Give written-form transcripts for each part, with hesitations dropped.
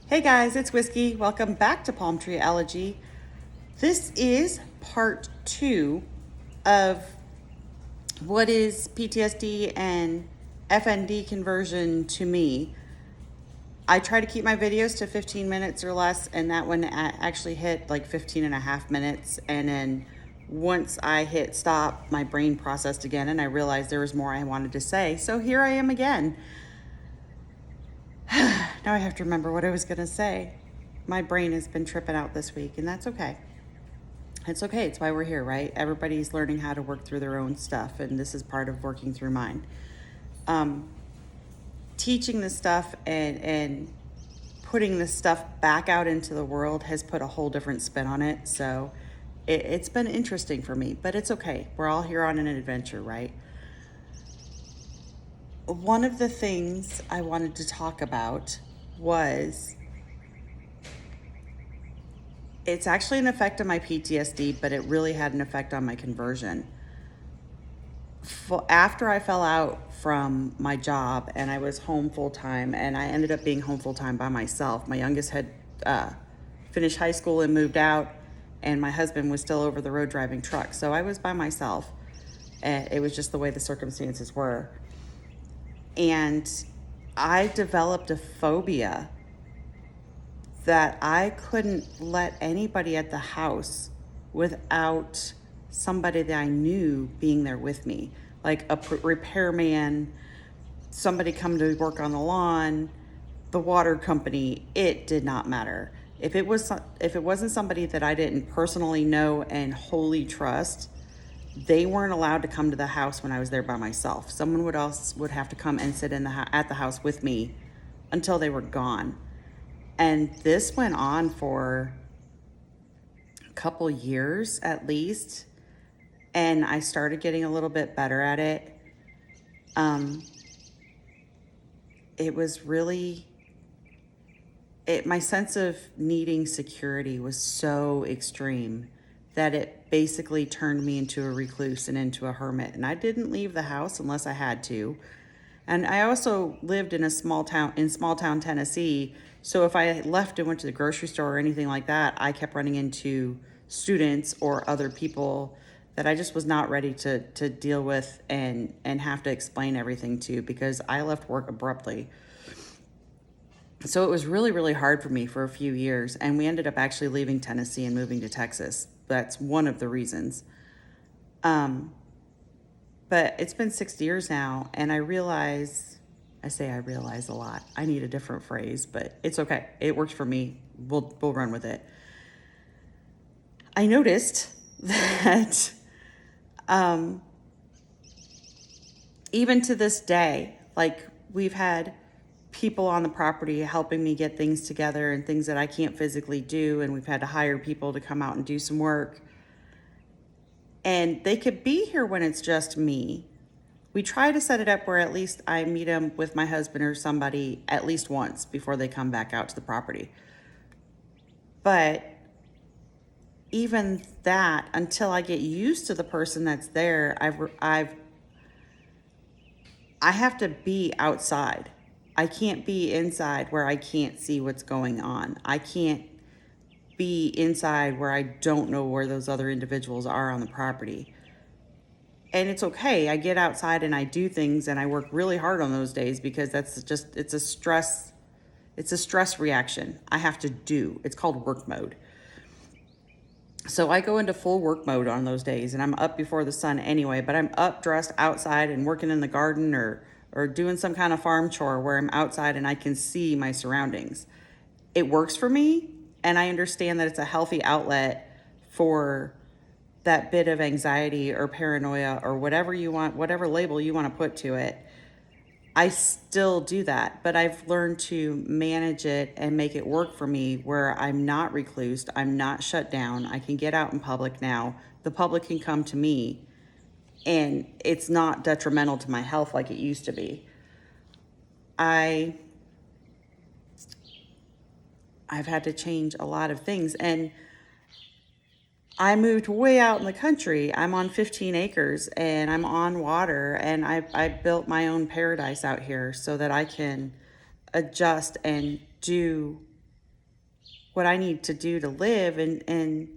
Hey guys, it's Whiskey. Welcome back to Palm Tree Elegy. This is part 2 of what is PTSD and FND conversion to me. I try to keep my videos to 15 minutes or less, and that one actually hit like 15 and a half minutes. And then once I hit stop, my brain processed again and I realized there was more I wanted to say. So here I am again. Now I have to remember what I was going to say. My brain has been tripping out this week, and that's okay. It's okay. It's why we're here, right? Everybody's learning how to work through their own stuff, and this is part of working through mine. Teaching this stuff and putting this stuff back out into the world has put a whole different spin on it. So it's been interesting for me, but it's okay. We're all here on an adventure, right? One of the things I wanted to talk about was it's actually an effect on my PTSD, but it really had an effect on my conversion. After I fell out from my job and I was home full time, and I ended up being home full time by myself. My youngest had finished high school and moved out, and my husband was still over the road driving trucks. So I was by myself. It was just the way the circumstances were. And I developed a phobia that I couldn't let anybody at the house without somebody that I knew being there with me, like a repairman, somebody come to work on the lawn, the water company. It did not matter. If it wasn't somebody that I didn't personally know and wholly trust, they weren't allowed to come to the house when I was there by myself. Someone would have to come and sit at the house with me until they were gone. And this went on for a couple years at least. And I started getting a little bit better at it. It was really, my sense of needing security was so extreme that it basically turned me into a recluse and into a hermit. And I didn't leave the house unless I had to. And I also lived in small town Tennessee. So if I left and went to the grocery store or anything like that, I kept running into students or other people that I just was not ready to deal with and have to explain everything to, because I left work abruptly. So it was really, really hard for me for a few years. And we ended up actually leaving Tennessee and moving to Texas. That's one of the reasons. But it's been 6 years now, and I realize a lot. I need a different phrase, but it's okay. It works for me. We'll run with it. I noticed that even to this day, like, we've had people on the property helping me get things together and things that I can't physically do, and we've had to hire people to come out and do some work. And they could be here when it's just me. We try to set it up where at least I meet them with my husband or somebody at least once before they come back out to the property. But even that, until I get used to the person that's there, I have to be outside. I can't be inside where I can't see what's going on. I can't be inside where I don't know where those other individuals are on the property. And it's okay. I get outside and I do things, and I work really hard on those days, because it's a stress reaction. I have to do. It's called work mode. So I go into full work mode on those days, and I'm up before the sun anyway, but I'm up dressed outside and working in the garden or doing some kind of farm chore where I'm outside and I can see my surroundings. It works for me, and I understand that it's a healthy outlet for that bit of anxiety or paranoia or whatever you want, whatever label you want to put to it. I still do that, but I've learned to manage it and make it work for me where I'm not reclused, I'm not shut down. I can get out in public now. The public can come to me, and it's not detrimental to my health like it used to be. I've had to change a lot of things, and I moved way out in the country. I'm on 15 acres and I'm on water, and I built my own paradise out here so that I can adjust and do what I need to do to live. And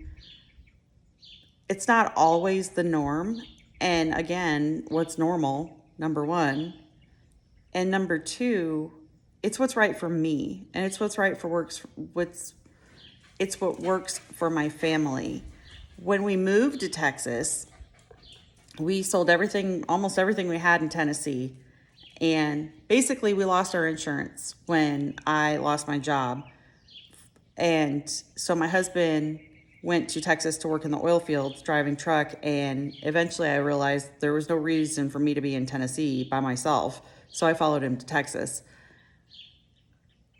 it's not always the norm. And again, what's normal, number one. And number two, it's what's right for me. And it's what's right for it's what works for my family. When we moved to Texas, we sold everything, almost everything we had in Tennessee. And basically we lost our insurance when I lost my job. And so my husband went to Texas to work in the oil fields, driving truck. And eventually I realized there was no reason for me to be in Tennessee by myself. So I followed him to Texas.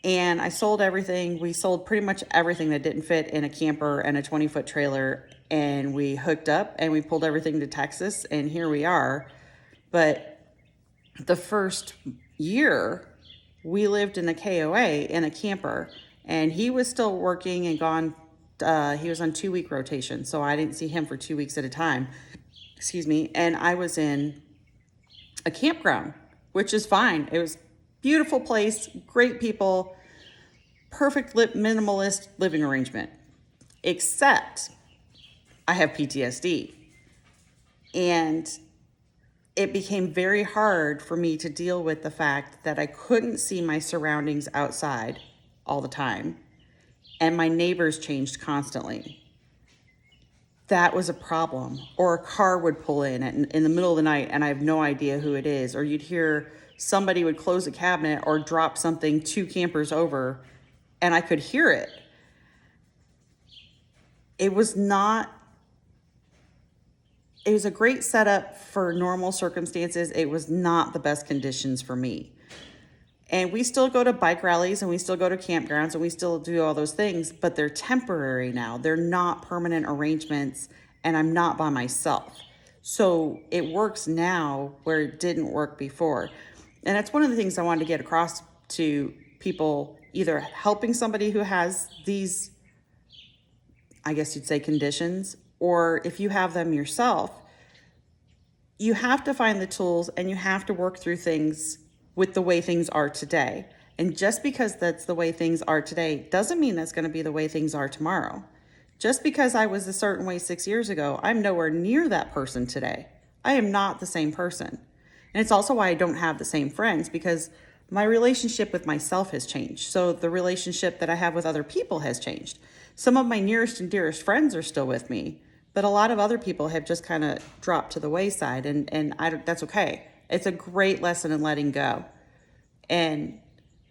And I sold everything. We sold pretty much everything that didn't fit in a camper and a 20-foot trailer. And we hooked up and we pulled everything to Texas. And here we are. But the first year, we lived in a KOA in a camper. And he was still working and gone. He was on 2-week rotation. So I didn't see him for 2 weeks at a time. Excuse me. And I was in a campground, which is fine. It was beautiful place, great people, perfect minimalist living arrangement, except I have PTSD. And it became very hard for me to deal with the fact that I couldn't see my surroundings outside all the time, and my neighbors changed constantly. That was a problem. Or a car would pull in the middle of the night and I have no idea who it is. Or you'd hear somebody would close a cabinet or drop something 2 campers over and I could hear it. It was a great setup for normal circumstances. It was not the best conditions for me. And we still go to bike rallies and we still go to campgrounds and we still do all those things, but they're temporary now. They're not permanent arrangements and I'm not by myself. So it works now where it didn't work before. And that's one of the things I wanted to get across to people, either helping somebody who has these, I guess you'd say, conditions, or if you have them yourself, you have to find the tools and you have to work through things with the way things are today. And just because that's the way things are today doesn't mean that's going to be the way things are tomorrow. Just because I was a certain way 6 years ago, I'm nowhere near that person today. I am not the same person. And it's also why I don't have the same friends, because my relationship with myself has changed. So the relationship that I have with other people has changed. Some of my nearest and dearest friends are still with me, but a lot of other people have just kind of dropped to the wayside, and that's okay. It's a great lesson in letting go. And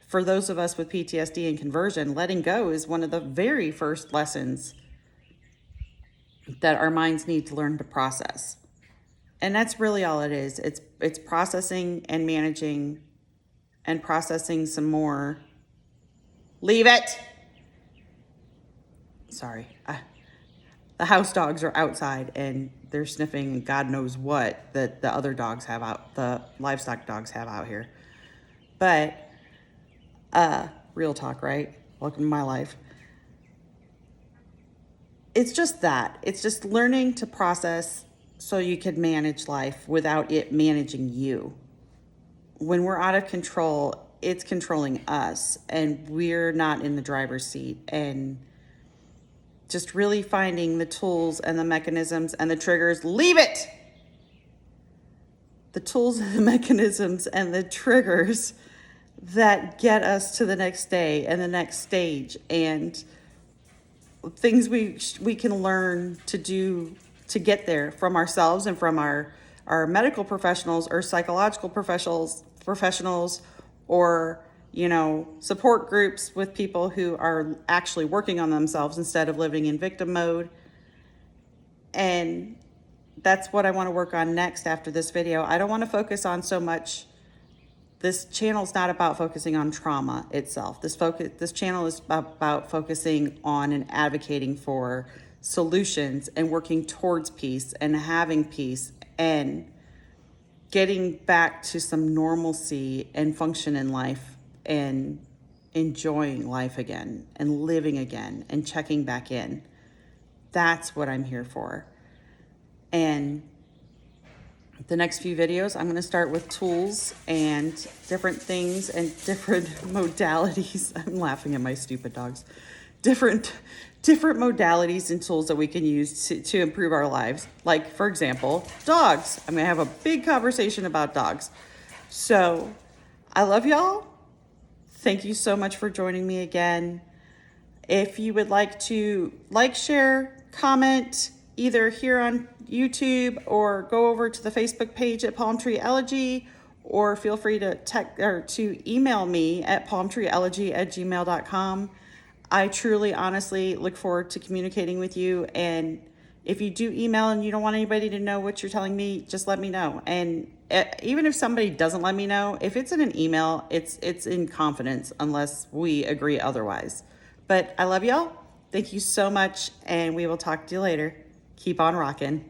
for those of us with PTSD and conversion, letting go is one of the very first lessons that our minds need to learn to process. And that's really all it is. It's processing and managing and processing some more. Leave it. Sorry. The house dogs are outside and they're sniffing God knows what that the other dogs have out, the livestock dogs have out here. But real talk, right? Welcome to my life. It's just that. It's just learning to process so you can manage life without it managing you. When we're out of control, it's controlling us and we're not in the driver's seat. And just really finding the tools and the mechanisms and the triggers. Leave it! The tools and the mechanisms and the triggers that get us to the next day and the next stage, and things we can learn to do to get there from ourselves and from our medical professionals or psychological professionals or support groups with people who are actually working on themselves instead of living in victim mode. And that's what I want to work on next after this video. I don't want to focus on so much. This channel is not about focusing on trauma itself. This channel is about focusing on and advocating for solutions and working towards peace and having peace and getting back to some normalcy and function in life and enjoying life again and living again and checking back in. That's what I'm here for. And the next few videos, I'm going to start with tools and different things and different modalities. I'm laughing at my stupid dogs. different different modalities and tools that we can use to improve our lives. Like, for example, dogs. I'm going to have a big conversation about dogs. So I love y'all. Thank you so much for joining me again. If you would like to like, share, comment, either here on YouTube or go over to the Facebook page at Palm Tree Elegy, or feel free to text or to email me at palmtreeelegy@gmail.com. I truly, honestly look forward to communicating with you. And if you do email and you don't want anybody to know what you're telling me, just let me know. And even if somebody doesn't let me know, if it's in an email, it's in confidence unless we agree otherwise. But I love y'all. Thank you so much. And we will talk to you later. Keep on rocking.